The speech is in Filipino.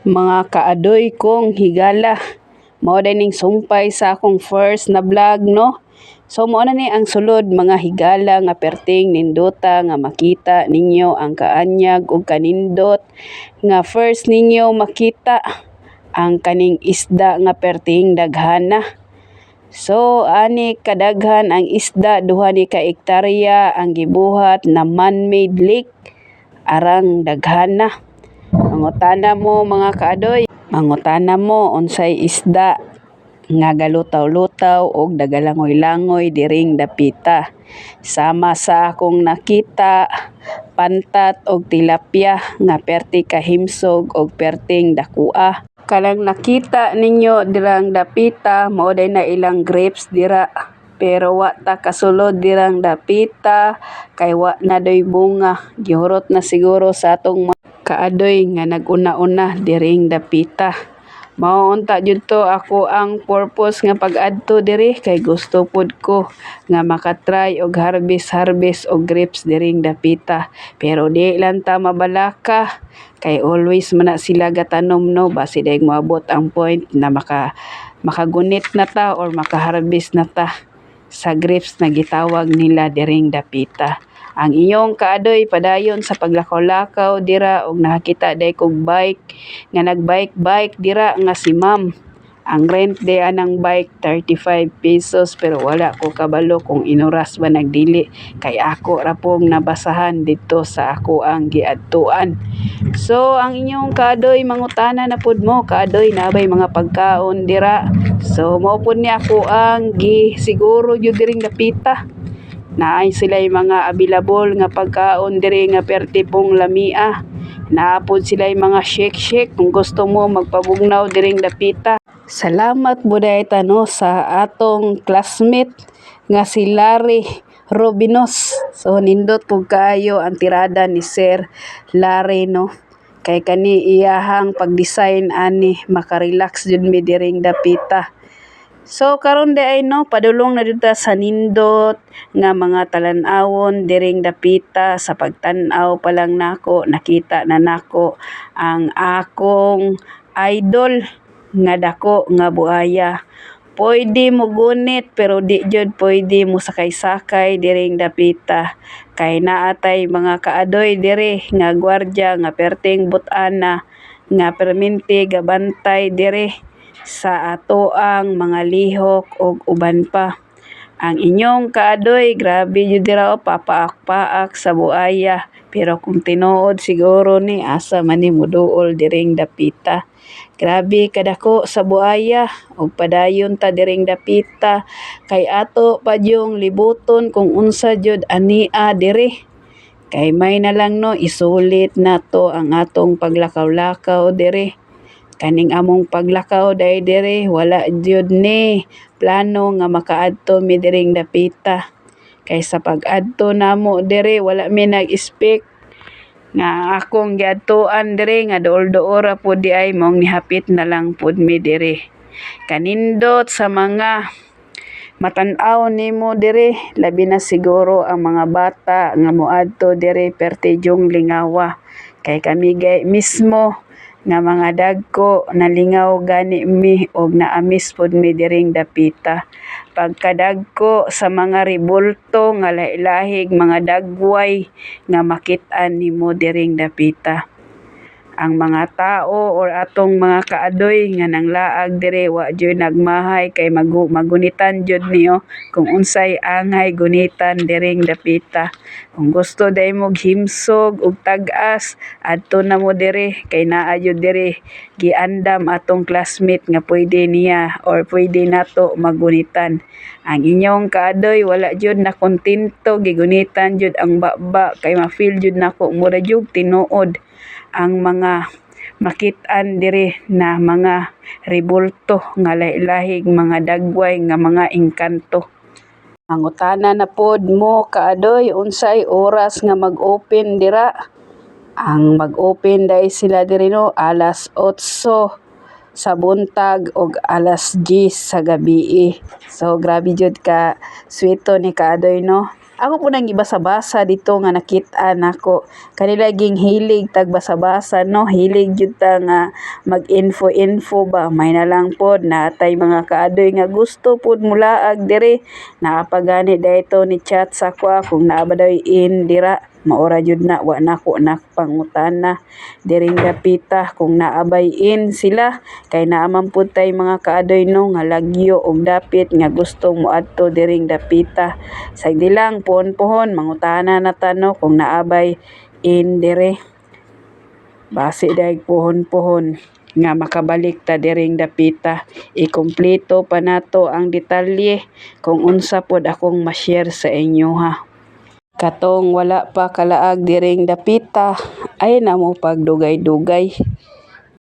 Mga kaadoy kong higala. Mao dining sumpay sa akong first na vlog, no? So mao na ni ang sulod mga higala nga perting nindota nga makita ninyo ang kaanyag ug kanindot nga first ninyo makita ang kaning isda nga perting daghana. So ani kadaghan ang isda, duha ni ka hektarya ang gibuhat na man-made lake arang daghana. Mangutana mo mga kaadoy, mangutana mo unsay isda nga galutaw-lutaw og dagalangoy-langoy diring dapita. Sama sa akong nakita, pantat og tilapia nga perti kahimsog og perting dakua. Kanang nakita ninyo dirang dapita mao day na ilang grapes dira. Pero wa ta kasulod dirang dapita kay wa na doy bunga. Gihurot na siguro sa atong kaadoy nga naguna-una diring dapita. Mao unta jud to ako ang purpose nga pag-adto diri kay gusto pud ko nga makatry og harvest og grapes diring dapita. Pero di lang ta mabalaka kay always man na sila gatanom, no, basi daig moabot ang point na makagunit na ta or makaharvest na ta sa grapes na gitawag nila diring dapita. Ang inyong kaadoy padayon sa paglakaw-lakaw dira og nakakita day kog bike nga nagbike dira nga si ma'am. Ang rent day anang bike 35 pesos pero wala ko kabalo kung inuras ba nagdili kay ako ra pong nabasahan dito sa ako ang giadtuan. So ang inyong kaadoy mangutana na pud mo, kaadoy nabay mga pagkaon dira. So mao pud ni ako ang siguro jud diring dapita. Naay sila mga available nga pagkaon diri nga perti pong lamia. Naapod sila mga shake kung gusto mo magpabugnaw diring dapita. Salamat buday tano sa atong classmate nga si Larry Robinos. So nindot pug kaayo ang tirada ni Sir Larry, no. Kay kani iyahang pag-design ani makarelax jud mi diring dapita. So karon day no, padulong na dito sa nindot nga mga talan-awon diring dapita. Sa pagtan-aw pa lang nako nakita na nako ang akong idol nga dako nga buaya. Pwede mo gunit pero di jud pwede mo sakay-sakay diring dapita kay naatay mga kaadoy diri nga gwardiya nga perting but-ana nga perminti gabantay diri sa atoang mga lihok ug uban pa. Ang inyong kaadoy grabe jud dira papaak-paak sa buaya pero kung tinuod siguro ni asa man ni moduol diring dapita. Grabe kadako sa buaya ug padayon ta diring dapita kay ato pa yung libuton kung unsa jud ania diri. Kay may na lang no isulit nato ang atong paglakaw-lakaw diri. Kaning among paglakaw day diri wala jud ni plano nga makaadto mi diring dapita. Kay sa pag-adto namo diri wala mi nag-expect nga akong giadtuan diri nga duol-duol ra pud di ay mong nihapit na lang pud mi diri. Kanindot sa mga matan-aw nimo diri, labi na siguro ang mga bata nga moadto diri perti yung lingawa. Kay kami mismo nga mga dagko nalingaw gani mi og naamis pud mi diring dapita. Pagkadagko sa mga rebulto nga lahi-lahig mga dagway nga makit-an nimo diring dapita. Ang mga tao or atong mga kaadoy nga nanglaag diri wa jud nagmahay kay magunitan jud niyo kung unsay angay gunitan diring dapita. Kung gusto day mo himsog ug tag-as adto na mo diri kay naa jud diri giandam atong classmate nga pwede niya or pwede nato magunitan. Ang inyong kaadoy wala jud na kontento gigunitan jud ang baba kay ma-feel jud nako mura jud tinuod ang mga makit-an diri na mga rebulto nga lahi-lahig mga dagway nga mga engkanto. Mangutana na pod mo kaadoy unsay oras nga mag-open dira. Ang mag-open day sila diri no alas 8 sa buntag og alas 10 sa gabii. So grabe jud ka sweeto ni kaadoy no. Ako po nang gibasa-basa dito nga nakit-an nako. Kanila ging hilig tag basa-basa no, hilig jud ta nga mag-info-info ba. May na lang pod natay mga kaadoy nga gusto pod mulaag diri. Naapagani dayto ni chat sa kwa kung naa ba daw in dira. Maura jud na wa nako nakpangutana diring dapita kung naabay in sila kay naa man pud tay mga kaadoy no nga lagyo og dapit nga gustong moadto diring dapita. Sagdi lang pohon-pohon mangutana na ta no kung naabay in dire. Base daig pohon-pohon nga makabalik ta diring dapita. Ikumpleto pa nato ang detalye kung unsa pod akong ma-share sa inyo ha. Katong wala pa kalaag diring dapita, ay na mo pagdugay-dugay.